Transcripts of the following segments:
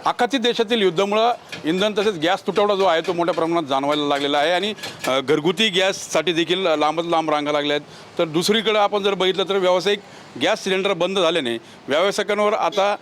आखाती देशातील युद्धामुळं इंधन तसेच गॅस तुटवडा जो आहे तो मोठ्या प्रमाणात जाणवायला लागलेला आहे आणि घरगुती गॅससाठी देखील लांबच लांब रांगा लागल्या आहेत। तर दुसरीकडे आपण जर बघितलं तर व्यावसायिक गॅस सिलेंडर बंद झाल्याने व्यावसायिकांवर आता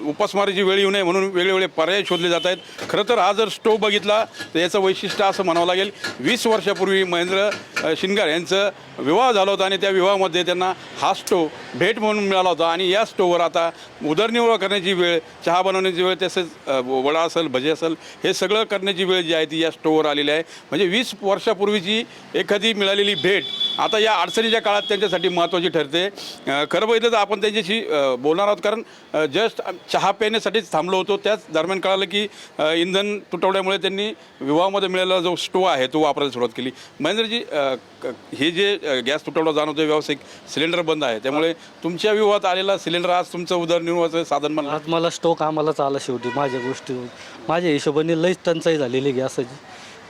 उपासमारीची वेळ येऊ नये म्हणून वेगवेगळे पर्याय शोधले जात आहेत। खरं तर हा जर स्टोव बघितला तर याचं वैशिष्ट्य असं म्हणावं लागेल, 20 वर्षापूर्वी महेंद्र शिंगार यांचं विवाह झाला होता आणि त्या विवाहामध्ये त्यांना हा स्टोव भेट म्हणून मिळाला होता आणि या स्टोववर आता उदरनिर्वाह करण्याची वेळ, चहा बनवण्याची वेळ, तसेच वडा असेल, भजी असेल, हे सगळं करण्याची वेळ जी आहे ती या स्टोववर आलेली आहे। म्हणजे 20 वर्षापूर्वीची एखादी मिळालेली भेट आता या अडचणीच्या काळात त्यांच्यासाठी महत्त्वाची ठरते। खरं बघितलं तर आपण त्यांच्याशी बोलणार आहोत, कारण जस्ट चहा पिण्यासाठीच थांबलो होतो। त्याच दरम्यान कळालं की इंधन तुटवड्यामुळे त्यांनी विवाहामध्ये मिळालेला जो स्टोव आहे तो वापरायला सुरुवात केली। महेंद्रजी, हे जे गॅस तुटवडा जाणवतो, व्यावसायिक सिलेंडर बंद आहे, त्यामुळे तुमच्या विवाहात आलेला सिलेंडर आज तुमचं उदरनिर्वाहाचं साधन बनलं। आज मला स्टोव कामालाच आला शेवटी माझ्या गोष्टी। माझ्या हिशोबाने लईच टंचाई झालेली गॅसाची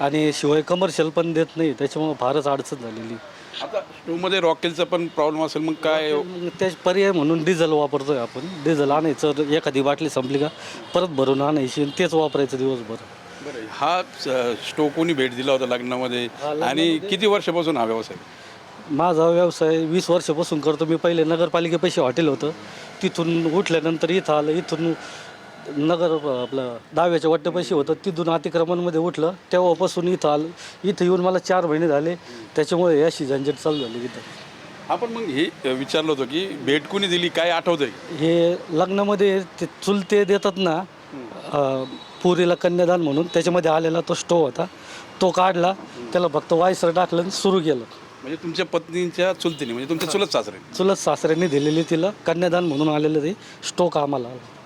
आणि शिवाय कमर्शियल पण देत नाही, त्याच्यामुळे फारच अडचण झालेली। आता स्टोवमध्ये रॉकेलचा पण प्रॉब्लेम असेल, मग काय? मग त्याच पर्याय म्हणून डिझेल वापरतोय आपण। डिझेल आणायचं, एखादी बाटली संपली का परत भरून आणायची आणि तेच वापरायचं दिवसभर। बरं, हा स्टोव कोणी भेट दिला होता लग्नामध्ये आणि किती वर्षापासून हा व्यवसाय? माझा व्यवसाय 20 वर्षापासून करतो मी। पहिले नगरपालिकेपाशी हॉटेल होतं, तिथून उठल्यानंतर इथं आलं, इथून नगर आपलं दहाव्याच्या वाट्यापाशी होतं, तिथून अतिक्रमणमध्ये उठलं, तेव्हापासून इथं आलं। इथं येऊन मला 4 महिने झाले, त्याच्यामुळे अशी झंझट चालू झाली इथं। आपण मग हे विचारलं होतं की भेट कोणी दिली, काय आठवतंय? हे लग्नामध्ये ते चुलते देतात ना, पुरीला कन्यादान म्हणून, त्याच्यामध्ये आलेला तो स्टोव होता, तो काढला, त्याला फक्त वायसर टाकलं आणि सुरू केलं। म्हणजे तुमच्या पत्नीच्या चुलतीने, म्हणजे तुमच्या चुलत सासरे? चुलत सासऱ्यांनी दिलेली तिला कन्यादान म्हणून आलेलं ते स्टोव कामाला आला।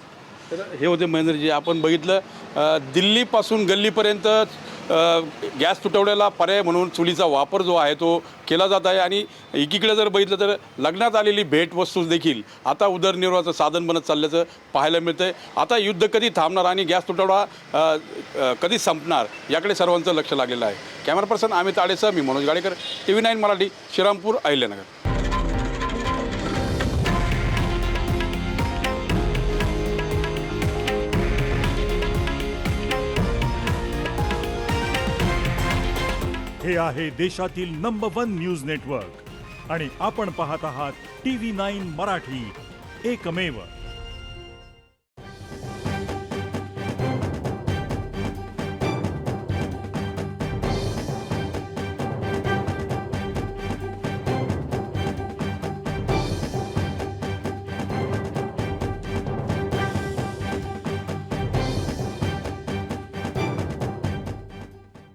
तर हे होते महेंद्रजी। आपण बघितलं दिल्लीपासून गल्लीपर्यंत गॅस तुटवड्याला पर्याय म्हणून चुलीचा वापर जो आहे तो केला जात आहे आणि एकीकडे जर बघितलं तर लग्नात आलेली भेटवस्तू देखील आता उदरनिर्वाहाचं साधन बनत चालल्याचं पाहायला मिळतं आहे। आता युद्ध कधी थांबणार आणि गॅस तुटवडा कधी संपणार याकडे सर्वांचं लक्ष लागलेलं आहे। कॅमेरा पर्सन अमित आडेसह मी मनोज गाडेकर, TV9 मराठी, श्रीरामपूर, अहिल्यानगर। हे आहे देशातील नंबर 1 न्यूज नेटवर्क आणि आपण पाहत आहात TV9 मराठी, एकमेव।